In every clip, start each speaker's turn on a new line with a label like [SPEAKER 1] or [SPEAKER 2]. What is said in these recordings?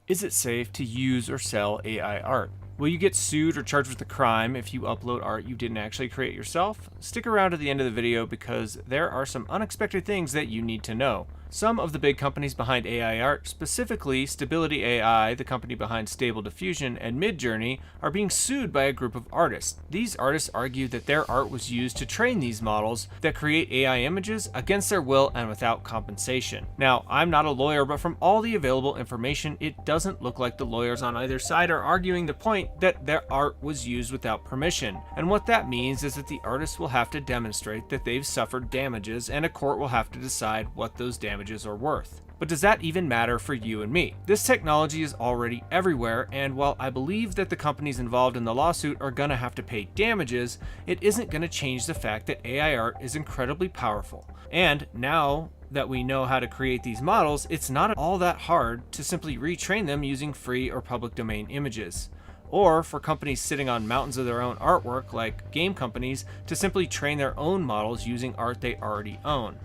[SPEAKER 1] Is it safe to use or sell AI art? Will you get sued or charged with a crime if you upload art you didn't actually create yourself? Stick around to the end of the video because there are some unexpected things that you need to know. Some of the big companies behind AI art, specifically Stability AI, the company behind Stable Diffusion, and Midjourney, are being sued by a group of artists. These artists argue that their art was used to train these models that create AI images against their will and without compensation. Now, I'm not a lawyer, but from all the available information, it doesn't look like the lawyers on either side are arguing the point that their art was used without permission. And what that means is that the artists will have to demonstrate that they've suffered damages, and a court will have to decide what those damages are worth. But does that even matter for you and me? This technology is already everywhere, and while I believe that the companies involved in the lawsuit are gonna have to pay damages, it isn't gonna change the fact that AI art is incredibly powerful. And now that we know how to create these models, it's not all that hard to simply retrain them using free or public domain images. Or for companies sitting on mountains of their own artwork, like game companies, to simply train their own models using art they already own.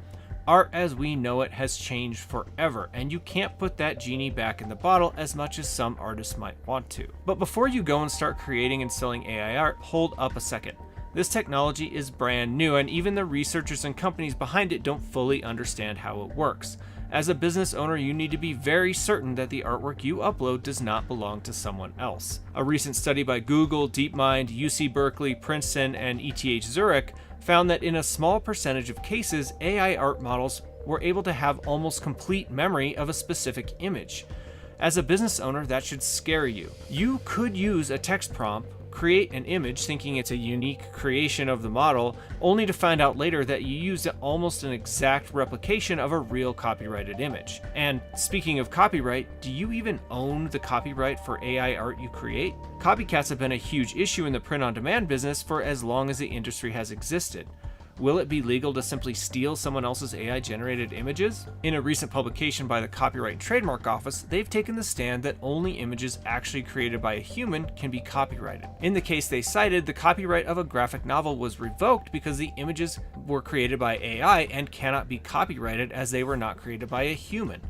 [SPEAKER 1] Art as we know it has changed forever, and you can't put that genie back in the bottle as much as some artists might want to. But before you go and start creating and selling AI art, hold up a second. This technology is brand new, and even the researchers and companies behind it don't fully understand how it works. As a business owner, you need to be very certain that the artwork you upload does not belong to someone else. A recent study by Google, DeepMind, UC Berkeley, Princeton, and ETH Zurich found that in a small percentage of cases, AI art models were able to have almost complete memory of a specific image. As a business owner, that should scare you. You could use a text prompt, create an image thinking it's a unique creation of the model, only to find out later that you used almost an exact replication of a real copyrighted image. And speaking of copyright, do you even own the copyright for AI art you create? Copycats have been a huge issue in the print-on-demand business for as long as the industry has existed. Will it be legal to simply steal someone else's AI-generated images? In a recent publication by the Copyright and Trademark Office, they've taken the stand that only images actually created by a human can be copyrighted. In the case they cited, the copyright of a graphic novel was revoked because the images were created by AI and cannot be copyrighted as they were not created by a human.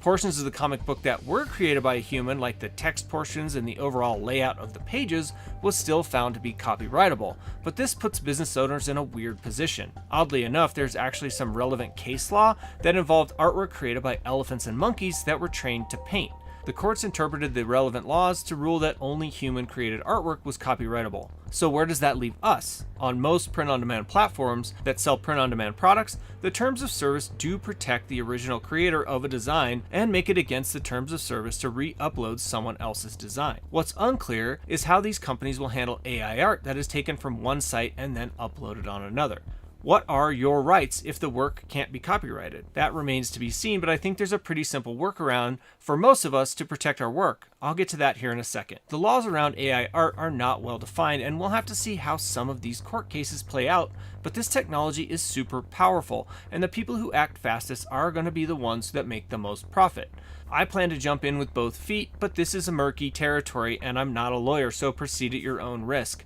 [SPEAKER 1] Portions of the comic book that were created by a human, like the text portions and the overall layout of the pages, was still found to be copyrightable, but this puts business owners in a weird position. Oddly enough, there's actually some relevant case law that involved artwork created by elephants and monkeys that were trained to paint. The courts interpreted the relevant laws to rule that only human-created artwork was copyrightable. So where does that leave us? On most print-on-demand platforms that sell print-on-demand products, the terms of service do protect the original creator of a design and make it against the terms of service to re-upload someone else's design. What's unclear is how these companies will handle AI art that is taken from one site and then uploaded on another. What are your rights if the work can't be copyrighted? That remains to be seen, but I think there's a pretty simple workaround for most of us to protect our work. I'll get to that here in a second. The laws around AI art are not well defined, and we'll have to see how some of these court cases play out, but this technology is super powerful, and the people who act fastest are going to be the ones that make the most profit. I plan to jump in with both feet, but this is a murky territory, and I'm not a lawyer, so proceed at your own risk.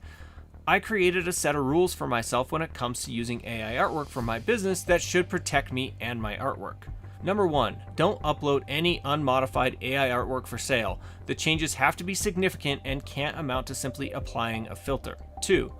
[SPEAKER 1] I created a set of rules for myself when it comes to using AI artwork for my business that should protect me and my artwork. Number 1, don't upload any unmodified AI artwork for sale. The changes have to be significant and can't amount to simply applying a filter. 2,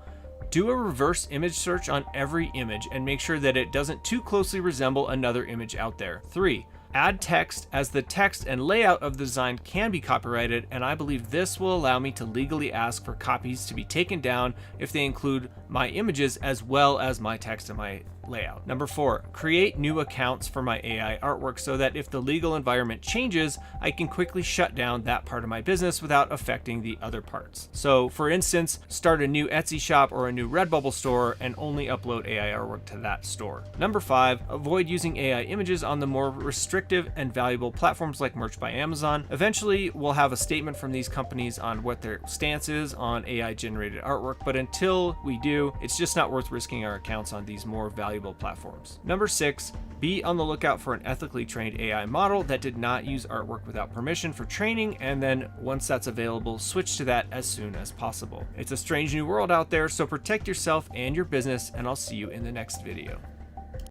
[SPEAKER 1] do a reverse image search on every image and make sure that it doesn't too closely resemble another image out there. 3, add text, as the text and layout of the design can be copyrighted, and I believe this will allow me to legally ask for copies to be taken down if they include my images as well as my text and my layout. Number 4, create new accounts for my AI artwork so that if the legal environment changes, I can quickly shut down that part of my business without affecting the other parts. So for instance, start a new Etsy shop or a new Redbubble store and only upload AI artwork to that store. Number 5, avoid using AI images on the more restrictive and valuable platforms like Merch by Amazon. Eventually, we'll have a statement from these companies on what their stance is on AI generated artwork, but until we do, it's just not worth risking our accounts on these more valuable platforms. Number 6, be on the lookout for an ethically trained AI model that did not use artwork without permission for training, and then once that's available, switch to that as soon as possible. It's a strange new world out there, so protect yourself and your business, and I'll see you in the next video.